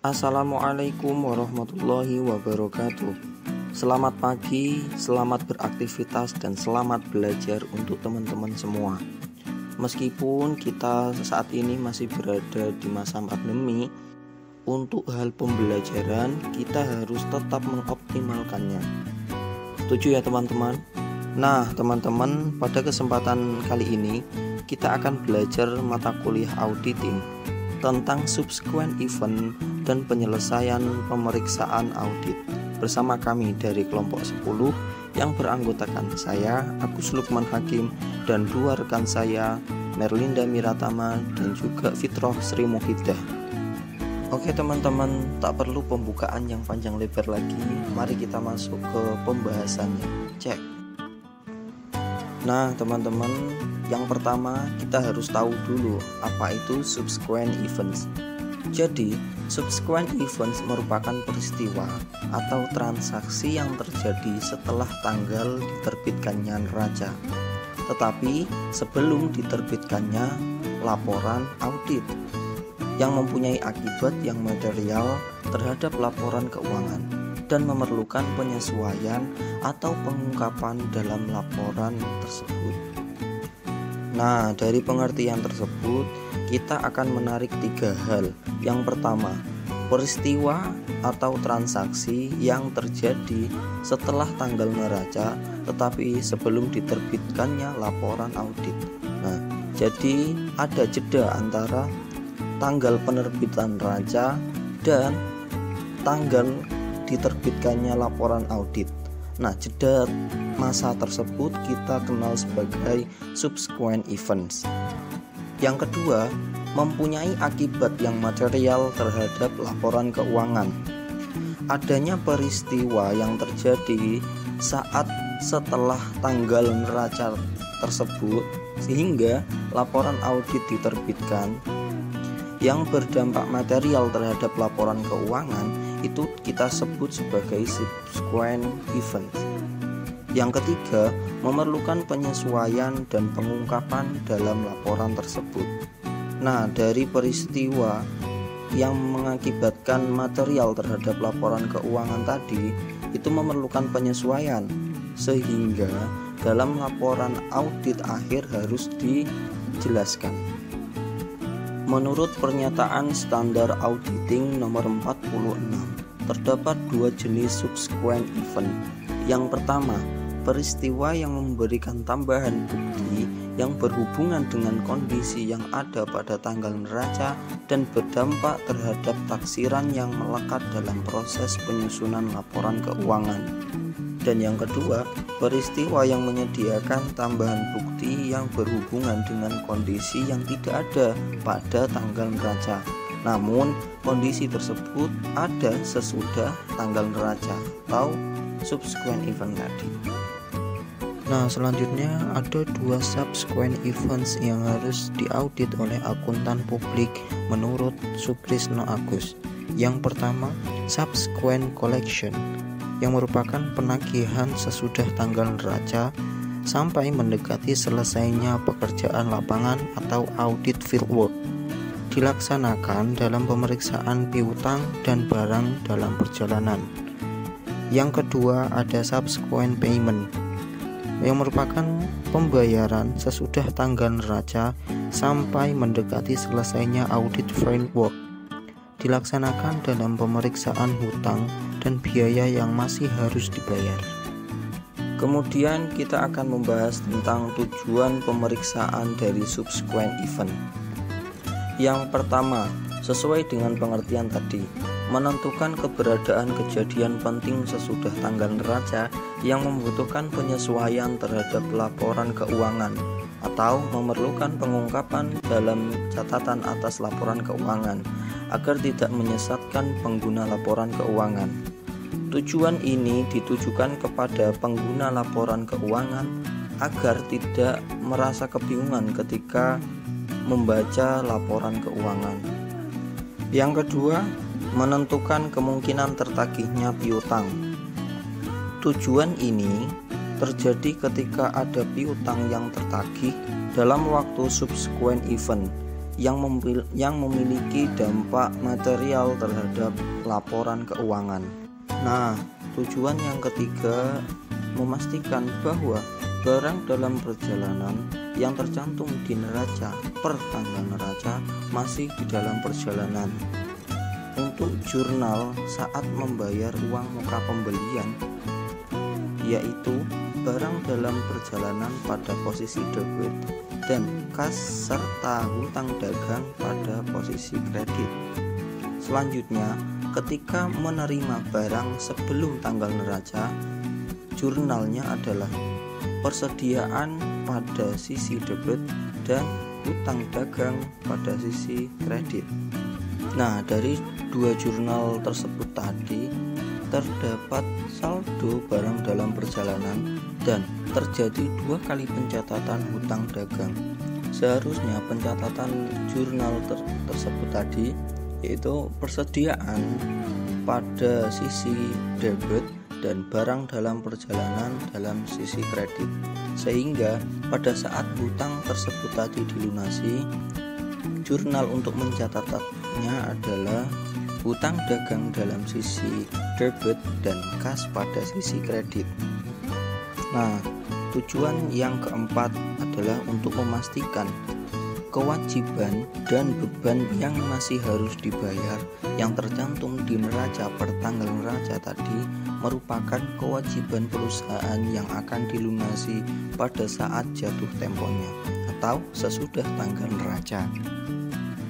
Assalamualaikum warahmatullahi wabarakatuh. Selamat pagi, selamat beraktivitas, dan selamat belajar untuk teman-teman semua. Meskipun kita saat ini masih berada di masa pandemi, untuk hal pembelajaran kita harus tetap mengoptimalkannya. Setuju ya teman-teman? Nah teman-teman, pada kesempatan kali ini kita akan belajar mata kuliah auditing tentang subsequent event dan penyelesaian pemeriksaan audit bersama kami dari kelompok 10 yang beranggotakan saya, Agus Lukman Hakim, dan dua rekan saya, Merlinda Miratama dan juga Fitroh Sri Muhidah. Oke teman-teman, tak perlu pembukaan yang panjang lebar lagi, mari kita masuk ke pembahasannya. Cek. Nah teman-teman, yang pertama kita harus tahu dulu apa itu subsequent events. Jadi subsequent events merupakan peristiwa atau transaksi yang terjadi setelah tanggal diterbitkannya neraca, tetapi sebelum diterbitkannya laporan audit, yang mempunyai akibat yang material terhadap laporan keuangan dan memerlukan penyesuaian atau pengungkapan dalam laporan tersebut. Nah, dari pengertian tersebut kita akan menarik tiga hal. Yang pertama, peristiwa atau transaksi yang terjadi setelah tanggal neraca tetapi sebelum diterbitkannya laporan audit. Nah, jadi ada jeda antara tanggal penerbitan neraca dan tanggal diterbitkannya laporan audit. Nah, jeda masa tersebut kita kenal sebagai subsequent events. Yang kedua, mempunyai akibat yang material terhadap laporan keuangan. Adanya peristiwa yang terjadi saat setelah tanggal neraca tersebut sehingga laporan audit diterbitkan yang berdampak material terhadap laporan keuangan, itu kita sebut sebagai subsequent event. Yang ketiga, memerlukan penyesuaian dan pengungkapan dalam laporan tersebut. Nah, dari peristiwa yang mengakibatkan material terhadap laporan keuangan tadi, itu memerlukan penyesuaian, sehingga dalam laporan audit akhir harus dijelaskan. Menurut pernyataan standar auditing nomor 46, terdapat dua jenis subsequent event. Yang pertama, peristiwa yang memberikan tambahan bukti yang berhubungan dengan kondisi yang ada pada tanggal neraca dan berdampak terhadap taksiran yang melekat dalam proses penyusunan laporan keuangan. Dan yang kedua, peristiwa yang menyediakan tambahan bukti yang berhubungan dengan kondisi yang tidak ada pada tanggal neraca, namun kondisi tersebut ada sesudah tanggal neraca atau subsequent event tadi. Nah, selanjutnya ada dua subsequent events yang harus diaudit oleh akuntan publik menurut Sukrisno Agus. Yang pertama, subsequent collection, yang merupakan penagihan sesudah tanggal neraca sampai mendekati selesainya pekerjaan lapangan atau audit fieldwork, dilaksanakan dalam pemeriksaan piutang dan barang dalam perjalanan. Yang kedua ada subsequent payment, yang merupakan pembayaran sesudah tanggal neraca sampai mendekati selesainya audit framework, dilaksanakan dalam pemeriksaan hutang dan biaya yang masih harus dibayar. Kemudian kita akan membahas tentang tujuan pemeriksaan dari subsequent event. Yang pertama, sesuai dengan pengertian tadi, menentukan keberadaan kejadian penting sesudah tanggal neraca yang membutuhkan penyesuaian terhadap laporan keuangan atau memerlukan pengungkapan dalam catatan atas laporan keuangan agar tidak menyesatkan pengguna laporan keuangan. Tujuan ini ditujukan kepada pengguna laporan keuangan agar tidak merasa kebingungan ketika membaca laporan keuangan. Yang kedua, menentukan kemungkinan tertagihnya piutang. Tujuan ini terjadi ketika ada piutang yang tertagih dalam waktu subsequent event yang memiliki dampak material terhadap laporan keuangan. Nah, tujuan yang ketiga, memastikan bahwa barang dalam perjalanan yang tercantum di neraca per tanggal neraca masih di dalam perjalanan. Untuk jurnal saat membayar uang muka pembelian, yaitu barang dalam perjalanan pada posisi debit dan kas serta hutang dagang pada posisi kredit. Selanjutnya, ketika menerima barang sebelum tanggal neraca, jurnalnya adalah persediaan pada sisi debit dan hutang dagang pada sisi kredit. Nah, dari dua jurnal tersebut tadi terdapat saldo barang dalam perjalanan dan terjadi 2 kali pencatatan hutang dagang. Seharusnya pencatatan jurnal tersebut tadi yaitu persediaan pada sisi debit dan barang dalam perjalanan dalam sisi kredit, sehingga pada saat hutang tersebut tadi dilunasi, jurnal untuk mencatatnya adalah hutang dagang dalam sisi debit dan kas pada sisi kredit. Nah, tujuan yang keempat adalah untuk memastikan kewajiban dan beban yang masih harus dibayar yang tercantum di neraca per tanggal neraca tadi merupakan kewajiban perusahaan yang akan dilunasi pada saat jatuh temponya atau sesudah tanggal neraca.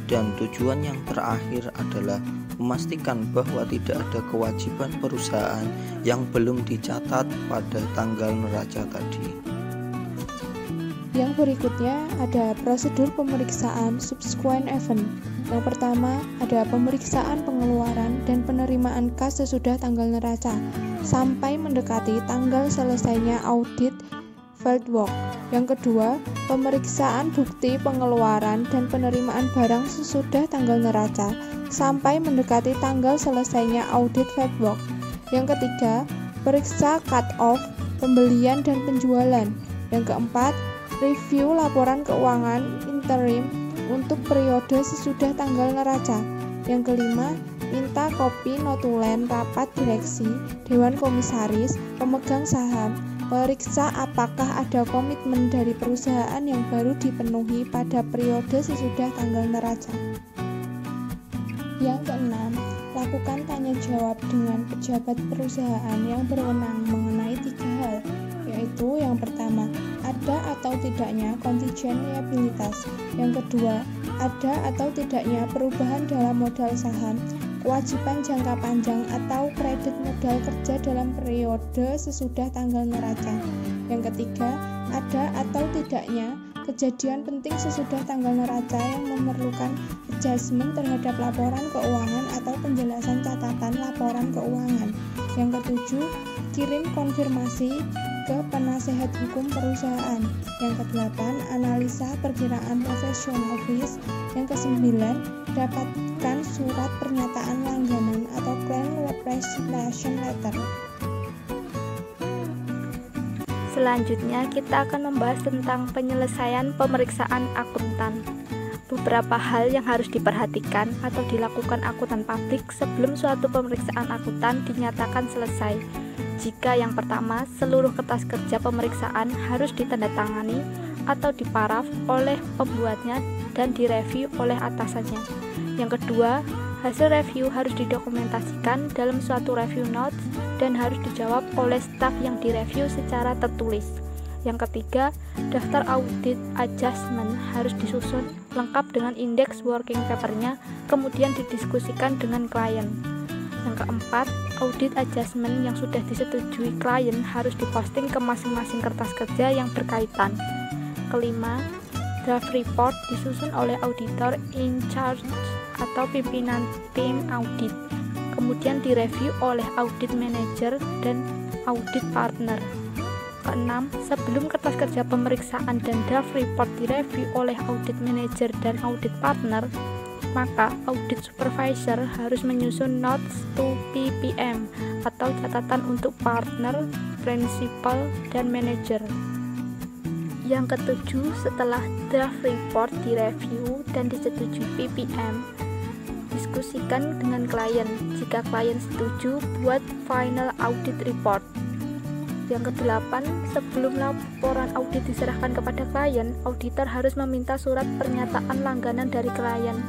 Dan tujuan yang terakhir adalah memastikan bahwa tidak ada kewajiban perusahaan yang belum dicatat pada tanggal neraca tadi. Yang berikutnya ada prosedur pemeriksaan subsequent event. Yang pertama ada pemeriksaan pengeluaran dan penerimaan kas sesudah tanggal neraca sampai mendekati tanggal selesainya audit fieldwork. Yang kedua, pemeriksaan bukti pengeluaran dan penerimaan barang sesudah tanggal neraca sampai mendekati tanggal selesainya audit fieldwork. Yang ketiga, periksa cut-off, pembelian dan penjualan. Yang keempat, review laporan keuangan interim untuk periode sesudah tanggal neraca. Yang kelima, minta kopi notulen rapat direksi, dewan komisaris, pemegang saham, periksa apakah ada komitmen dari perusahaan yang baru dipenuhi pada periode sesudah tanggal neraca. Yang keenam, lakukan tanya jawab dengan pejabat perusahaan yang berwenang mengenai 3 hal, yaitu yang pertama, ada atau tidaknya kontijen liabilitas. Yang kedua, ada atau tidaknya perubahan dalam modal saham, kewajiban jangka panjang atau kredit modal kerja dalam periode sesudah tanggal neraca. Yang ketiga, ada atau tidaknya kejadian penting sesudah tanggal neraca yang memerlukan adjustment terhadap laporan keuangan atau penjelasan catatan laporan keuangan. Yang ketujuh, kirim konfirmasi ke penasehat hukum perusahaan. Yang kedelapan, analisa perkiraan professional fees. Yang kesembilan, dapatkan surat pernyataan langganan atau client representation letter. Selanjutnya kita akan membahas tentang penyelesaian pemeriksaan akuntan. Beberapa hal yang harus diperhatikan atau dilakukan akuntan publik sebelum suatu pemeriksaan akuntan dinyatakan selesai. Jika yang pertama, seluruh kertas kerja pemeriksaan harus ditandatangani atau diparaf oleh pembuatnya dan direview oleh atasannya. Yang kedua, hasil review harus didokumentasikan dalam suatu review notes dan harus dijawab oleh staf yang direview secara tertulis. Yang ketiga, daftar audit adjustment harus disusun lengkap dengan indeks working paper-nya, kemudian didiskusikan dengan klien. Yang keempat, audit adjustment yang sudah disetujui klien harus diposting ke masing-masing kertas kerja yang berkaitan. Kelima, draft report disusun oleh auditor in charge atau pimpinan tim audit, kemudian direview oleh audit manager dan audit partner. Keenam, sebelum kertas kerja pemeriksaan dan draft report direview oleh audit manager dan audit partner, maka audit supervisor harus menyusun notes to PPM atau catatan untuk partner, principal, dan manager. Yang ketujuh, setelah draft report direview dan disetujui PPM, diskusikan dengan klien. Jika klien setuju, buat final audit report. Yang kedelapan, sebelum laporan audit diserahkan kepada klien, auditor harus meminta surat pernyataan langganan dari klien.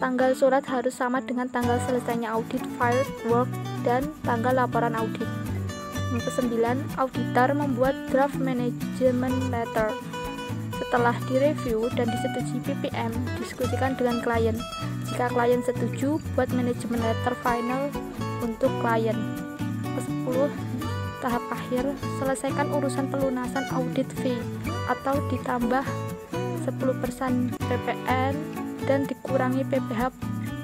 Tanggal surat harus sama dengan tanggal selesainya audit, file work, dan tanggal laporan audit. Yang kesembilan, auditor membuat draft management letter. Setelah direview dan disetujui PPM, diskusikan dengan klien. Jika klien setuju, buat management letter final untuk klien. Ke-10, tahap akhir, selesaikan urusan pelunasan audit fee atau ditambah 10% PPN dan dikurangi PPh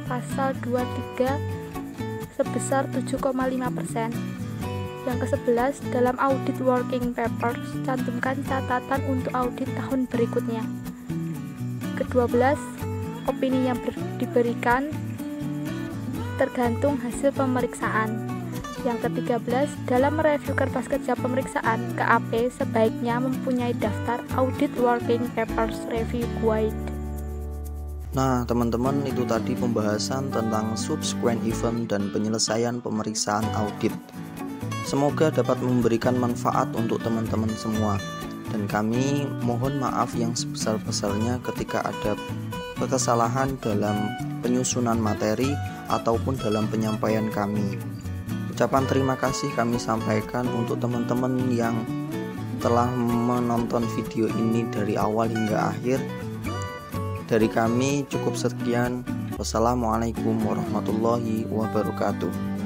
pasal 23 sebesar 7,5%. Yang ke-11, dalam audit working papers, cantumkan catatan untuk audit tahun berikutnya. Ke-12, opini yang diberikan tergantung hasil pemeriksaan. Yang ke-13, dalam mereview kertas kerja pemeriksaan, KAP sebaiknya mempunyai daftar audit working papers review guide. Nah, teman-teman, itu tadi pembahasan tentang subsequent event dan penyelesaian pemeriksaan audit. Semoga dapat memberikan manfaat untuk teman-teman semua. Dan kami mohon maaf yang sebesar-besarnya ketika ada kesalahan dalam penyusunan materi ataupun dalam penyampaian kami. Ucapan terima kasih kami sampaikan untuk teman-teman yang telah menonton video ini dari awal hingga akhir. Dari kami cukup sekian. Wassalamualaikum warahmatullahi wabarakatuh.